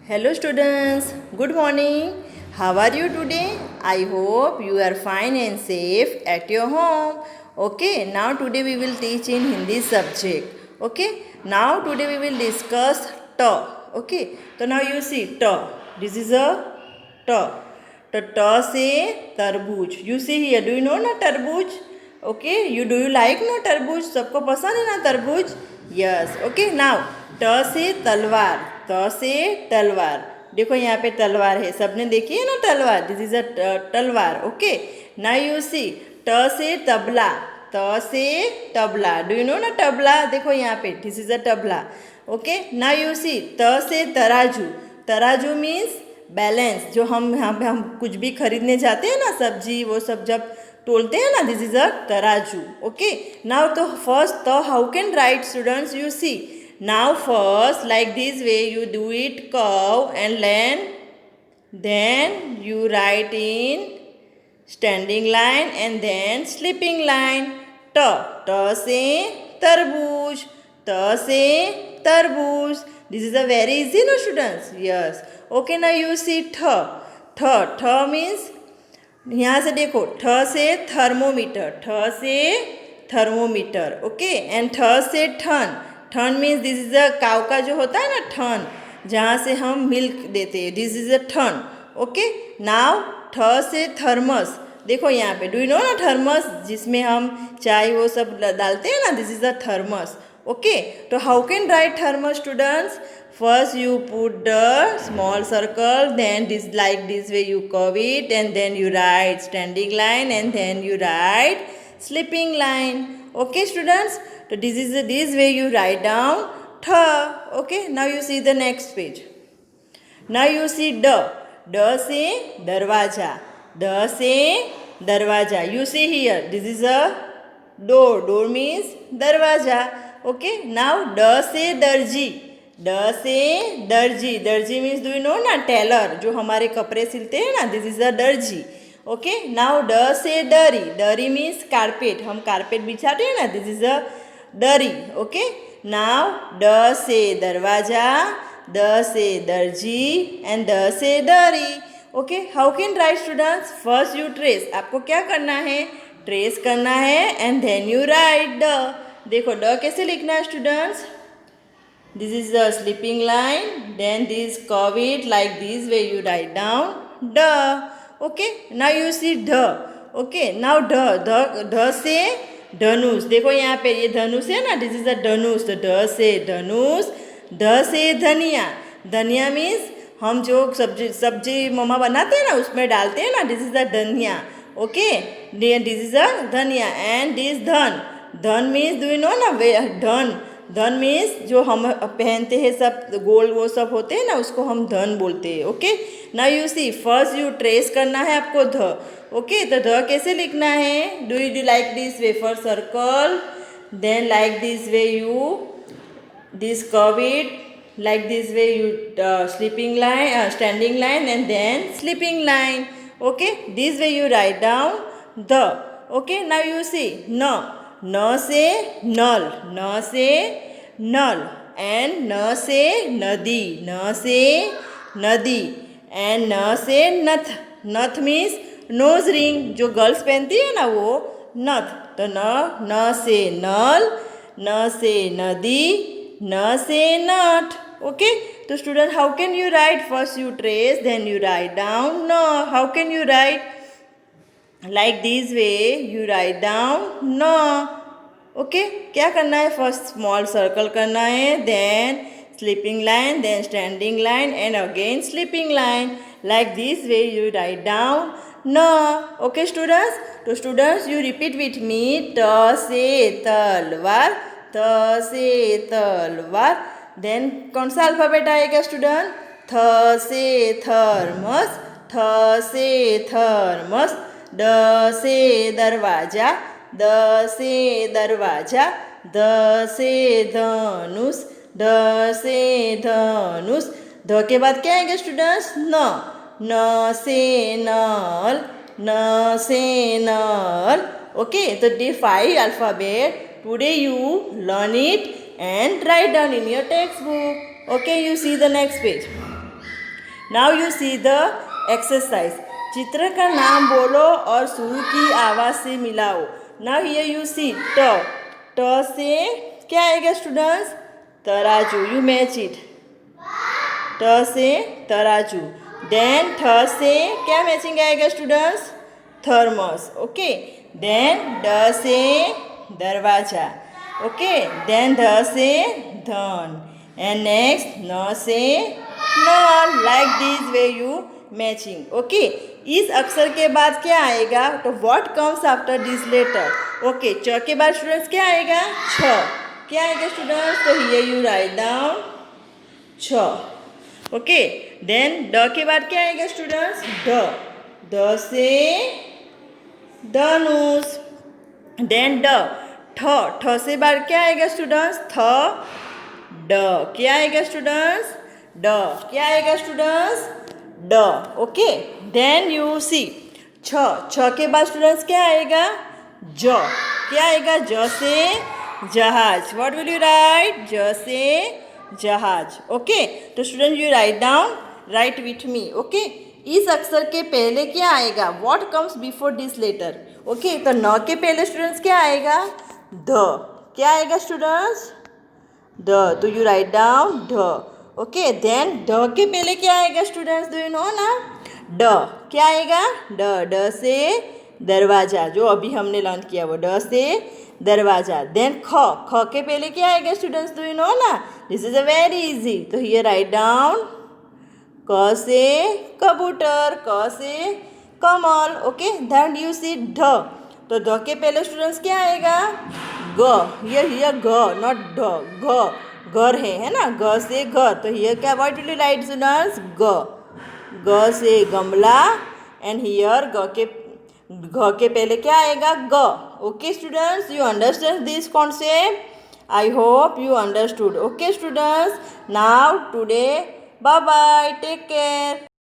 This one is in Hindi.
Hello students, good morning. How are you today? I hope you are fine and safe at your home. Okay, now today we will teach in Hindi subject. Okay, now today we will discuss T. Okay, so now you see T. This is a T. तो T से तरबूज. You see here, do you know ना तरबूज? Okay, do you like ना तरबूज? सबको पसंद है ना तरबूज? Yes. Okay, now ट से तलवार. त से तलवार. देखो यहाँ पे तलवार है. सबने देखी है ना तलवार? दिस इज अ तलवार. ओके, नाउ यू सी ट से तबला. त से तबला. डू यू नो ना तबला? देखो यहाँ पे this is a tabla. Okay, now you see त से तराजू. तराजू मीन्स बैलेंस. जो हम कुछ भी खरीदने जाते हैं ना, सब्जी वो सब जब तोलते हैं ना, दिस इज अ तराजू. ओके, नाउ तो फर्स्ट तो how can write students? You see now first like this way you do it curve and then you write in standing line and then sleeping line. t से तरबूज. त से तरबूज. This is a very easy, no students? Yes. Okay, now you see ठ means यहाँ से देखो ठ से थर्मोमीटर. ठ से थर्मोमीटर. ओके, एंड ठ से ठन. ठन मीन्स दिस इज अ काव का जो होता है ना ठन, जहाँ से हम मिल्क देते हैं. दिस इज अ ठन. ओके, नाउ ठ से थर्मस. देखो यहाँ पे डू यू नो ना थर्मस, जिसमें हम चाय वो सब डालते हैं ना, this is a thermos. Okay, तो how can write thermos students? First you put the small circle, then this like this way you curve it, and then you write standing line, and then you write sleeping line. Okay students, so this way you write down th. Okay, now you see the next page. Now you see d. D से दरवाजा. D से दरवाजा. You see here, this is a door. Door means दरवाजा. Okay, now d से दर्जी. ड से दर्जी. दर्जी मीन्स डू यू नो ना टेलर, जो हमारे कपड़े सिलते हैं ना, दिस इज अ दर्जी. ओके, नाउ ड से दरी. दरी मीन्स कारपेट, हम कारपेट बिछाते हैं ना, दिस इज अ दरी. ओके, नाउ ड से दरवाजा. द से दर्जी एंड द से दरी. Okay, how can write students? First you trace. आपको क्या करना है? ट्रेस करना है एंड देन यू राइट ड. देखो ड कैसे लिखना है students? This is the sleeping line, then this curve it like this way you write down d. Okay, now you see d. Okay, now ध से धनुष. देखो यहाँ पे ये धनुष है ना, दिस इज अ धनुष. तो ध से धनुष. ध से धनिया. धनिया मीन्स हम जो सब्जी मम्मा बनाते हैं ना, उसमें डालते हैं ना, दिस इज अ धनिया. ओके, दिस इज अ धनिया. एंड दिस धन. धन मीन्स डू यू नो ना धन. धन मीन्स जो हम पहनते हैं सब गोल्ड वो सब होते हैं ना, उसको हम धन बोलते हैं. Okay, now you see first you trace करना है आपको ध. ओके, तो ध कैसे लिखना है? Do you like this way? First circle, then like this way you this curve it, like this way you sleeping line, standing line and then sleeping line. Okay, this way you write down ध. ओके, नाउ यू सी न. न से नल. न से नल एंड न से नदी. न से नदी एंड न से नथ. नथ मीन्स नोज रिंग, जो गर्ल्स पहनती है ना, वो नथ. तो न से नल, न से नदी, न से नथ. ओके, तो student how can you write? First you trace, then you write down न. How can you write? Like this way you write down न. ओके, क्या करना है? फर्स्ट स्मॉल सर्कल करना है, then sleeping line, then standing line and again sleeping line. Like this way you write down न. ओके स्टूडेंट्स, तो students you repeat with me. त से तलवार. त से तलवार. देन कौन सा अल्फ़ाबेट आएगा स्टूडेंट? थ से थर्मस. थ से थर्मस. द से दरवाजा. द से दरवाजा. ध से धनुष. ध से धनुष. ध के बाद क्या आएगा स्टूडेंट्स? न. न से नल. न से नल. ओके, तो दी 5 alphabet. Today you learn it and write down in your textbook. Okay, you see the next page. Now you see the exercise. चित्र का नाम बोलो और शुरू की आवाज़ से मिलाओ. नाउ हियर यू सी ट. ट से क्या आएगा स्टूडेंट्स? तराजू. You match it. ट से तराजू. देन थ से क्या मैचिंग आएगा स्टूडेंट्स? थर्मस. ओके. देन ड से दरवाजा. ओके. देन ध से धन. एंड नेक्स्ट न से नल. Like this way you matching. Okay. इस अक्षर के बाद क्या आएगा? तो what comes after this letter? Okay. च के बाद स्टूडेंट्स क्या आएगा? छ. क्या आएगा स्टूडेंट्स? तो हियर यू राइट डाउन छ. ओके. देन ड के बाद क्या आएगा स्टूडेंट्स? ड. द से धनुष. देन ड. ठ. ठ से बाद क्या आएगा स्टूडेंट्स? थ. ड. क्या आएगा स्टूडेंट्स? ड. क्या आएगा स्टूडेंट्स? ड. ओके. देन यू सी छ. छ के बाद स्टूडेंट्स क्या आएगा? ज. क्या आएगा? ज से जहाज. What will you write? ज से जहाज. ओके. तो student you write down. Write with me. Okay. इस अक्षर के पहले क्या आएगा? What comes before this letter? Okay. तो न के पहले स्टूडेंट्स क्या आएगा? ध. क्या आएगा स्टूडेंट्स? ध. तो यू राइट डाउन ध. ओके. देन ड के पहले क्या आएगा स्टूडेंट्स? डू यू नो ना? ड. क्या आएगा? ड. ड से दरवाजा. जो अभी हमने लर्न किया वो ड से दरवाजा. देन ख. ख के पहले क्या आएगा स्टूडेंट्स? डू यू नो ना? This is a very easy. तो हियर राइट डाउन क से कबूतर. क से कमल. ओके. देन यू सी ढ. तो ध के पहले स्टूडेंट्स क्या आएगा? ग. हियर घ नॉट ढ. घ. घर है ना? घ से घर. तो हियर क्या what will you right students? ग. ग से गमला. एंड हियर घ के पहले क्या आएगा? ग. Okay students, you understand this concept? I hope you understood. Okay students, now today bye bye, take care.